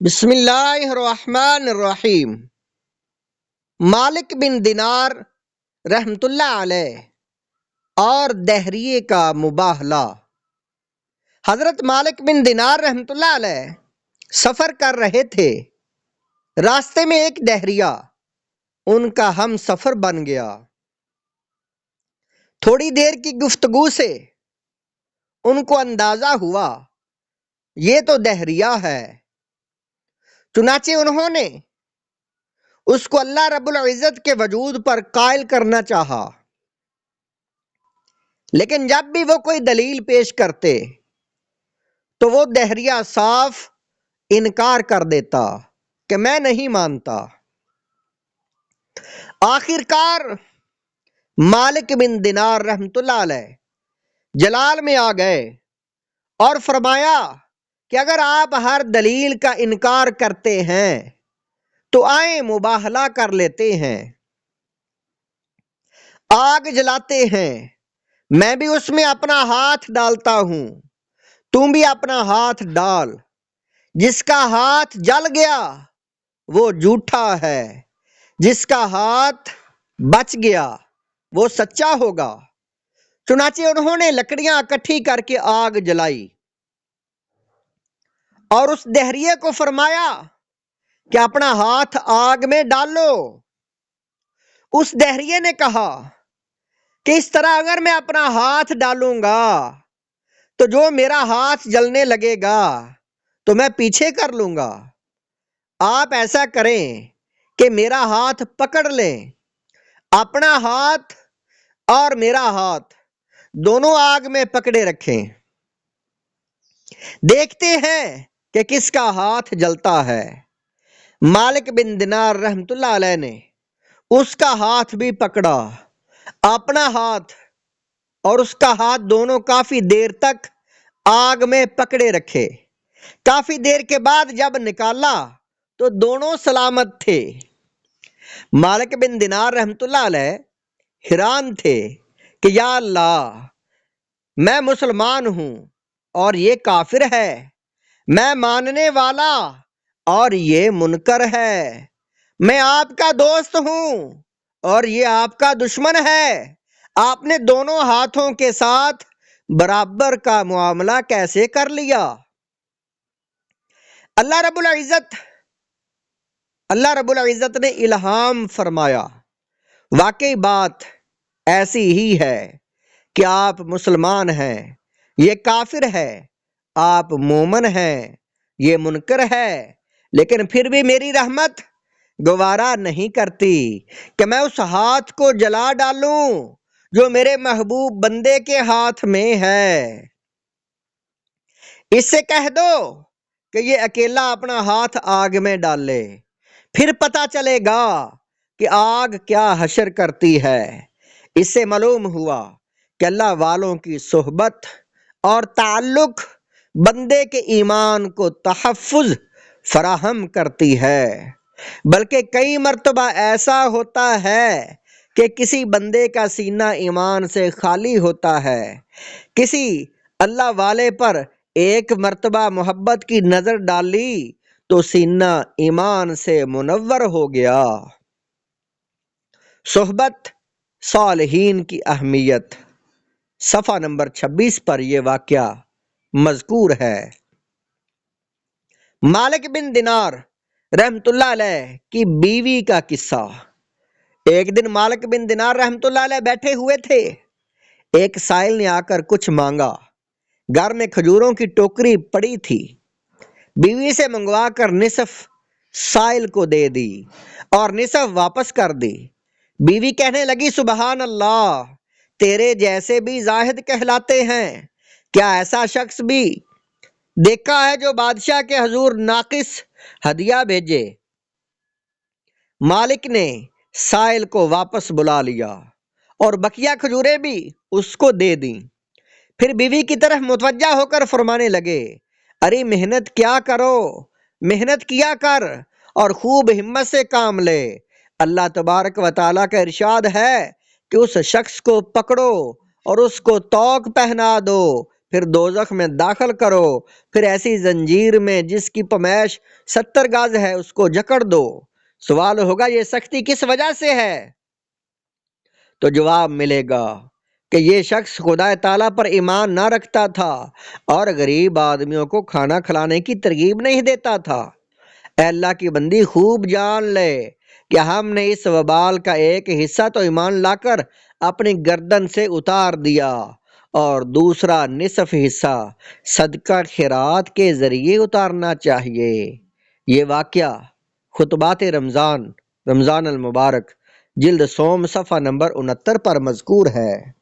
بسم اللہ الرحمن الرحیم۔ مالک بن دینار رحمت اللہ علیہ اور دہریے کا مباہلہ۔ حضرت مالک بن دینار رحمت اللہ علیہ سفر کر رہے تھے۔ راستے میں ایک دہریہ ان کا ہم سفر بن گیا۔ تھوڑی دیر کی گفتگو سے ان کو اندازہ ہوا یہ تو دہریہ ہے۔ چنانچہ انہوں نے اس کو اللہ رب العزت کے وجود پر قائل کرنا چاہا، لیکن جب بھی وہ کوئی دلیل پیش کرتے تو وہ دہریہ صاف انکار کر دیتا کہ میں نہیں مانتا۔ آخر کار مالک بن دینار رحمت اللہ علیہ جلال میں آ گئے اور فرمایا کہ اگر آپ ہر دلیل کا انکار کرتے ہیں تو آئیں مباہلہ کر لیتے ہیں، آگ جلاتے ہیں، میں بھی اس میں اپنا ہاتھ ڈالتا ہوں، تم بھی اپنا ہاتھ ڈال، جس کا ہاتھ جل گیا وہ جھوٹا ہے، جس کا ہاتھ بچ گیا وہ سچا ہوگا۔ چنانچہ انہوں نے لکڑیاں اکٹھی کر کے آگ جلائی اور اس دہریے کو فرمایا کہ اپنا ہاتھ آگ میں ڈالو۔ اس دہریے نے کہا کہ اس طرح اگر میں اپنا ہاتھ ڈالوں گا تو جو میرا ہاتھ جلنے لگے گا تو میں پیچھے کر لوں گا۔ آپ ایسا کریں کہ میرا ہاتھ پکڑ لیں، اپنا ہاتھ اور میرا ہاتھ دونوں آگ میں پکڑے رکھیں، دیکھتے ہیں کہ کس کا ہاتھ جلتا ہے۔ مالک بن دینار رحمت اللہ علیہ نے اس کا ہاتھ بھی پکڑا، اپنا ہاتھ اور اس کا ہاتھ دونوں کافی دیر تک آگ میں پکڑے رکھے۔ کافی دیر کے بعد جب نکالا تو دونوں سلامت تھے۔ مالک بن دینار رحمت اللہ علیہ حیران تھے کہ یا اللہ، میں مسلمان ہوں اور یہ کافر ہے، میں ماننے والا اور یہ منکر ہے، میں آپ کا دوست ہوں اور یہ آپ کا دشمن ہے، آپ نے دونوں ہاتھوں کے ساتھ برابر کا معاملہ کیسے کر لیا؟ اللہ رب العزت نے الہام فرمایا، واقعی بات ایسی ہی ہے کہ آپ مسلمان ہیں، یہ کافر ہے، آپ مومن ہیں، یہ منکر ہے، لیکن پھر بھی میری رحمت گوارا نہیں کرتی کہ میں اس ہاتھ کو جلا ڈالوں جو میرے محبوب بندے کے ہاتھ میں ہے۔ اس سے کہہ دو کہ یہ اکیلا اپنا ہاتھ آگ میں ڈال لے، پھر پتا چلے گا کہ آگ کیا حشر کرتی ہے۔ اس سے معلوم ہوا کہ اللہ والوں کی صحبت اور تعلق بندے کے ایمان کو تحفظ فراہم کرتی ہے، بلکہ کئی مرتبہ ایسا ہوتا ہے کہ کسی بندے کا سینہ ایمان سے خالی ہوتا ہے، کسی اللہ والے پر ایک مرتبہ محبت کی نظر ڈالی تو سینہ ایمان سے منور ہو گیا۔ صحبت صالحین کی اہمیت، صفحہ نمبر 26 پر یہ واقعہ مذکور ہے۔ مالک بن دینار رحمت اللہ علیہ کی بیوی کا قصہ۔ ایک دن مالک بن دینار رحمت اللہ علیہ بیٹھے ہوئے تھے، ایک سائل نے آ کر کچھ مانگا۔ گھر میں کھجوروں کی ٹوکری پڑی تھی، بیوی سے منگوا کر نصف سائل کو دے دی اور نصف واپس کر دی۔ بیوی کہنے لگی سبحان اللہ، تیرے جیسے بھی زاہد کہلاتے ہیں، کیا ایسا شخص بھی دیکھا ہے جو بادشاہ کے حضور ناقص ہدیہ بھیجے؟ مالک نے سائل کو واپس بلا لیا اور بقیہ کھجوریں بھی اس کو دے دیں۔ پھر بیوی کی طرف متوجہ ہو کر فرمانے لگے، ارے محنت کیا کرو، محنت کیا کر اور خوب ہمت سے کام لے۔ اللہ تبارک و تعالیٰ کا ارشاد ہے کہ اس شخص کو پکڑو اور اس کو طوق پہنا دو پھر دوزخ میں داخل کرو، پھر ایسی زنجیر میں جس کی پمیش 70 گز ہے اس کو جکڑ دو۔ سوال ہوگا یہ سختی کس وجہ سے ہے؟ تو جواب ملے گا کہ یہ شخص خدا تعالیٰ پر ایمان نہ رکھتا تھا اور غریب آدمیوں کو کھانا کھلانے کی ترغیب نہیں دیتا تھا۔ اے اللہ کی بندی، خوب جان لے کہ ہم نے اس وبال کا ایک حصہ تو ایمان لا کر اپنی گردن سے اتار دیا اور دوسرا نصف حصہ صدقہ خیرات کے ذریعے اتارنا چاہیے۔ یہ واقعہ خطبات رمضان المبارک جلد سوم صفحہ نمبر 69 پر مذکور ہے۔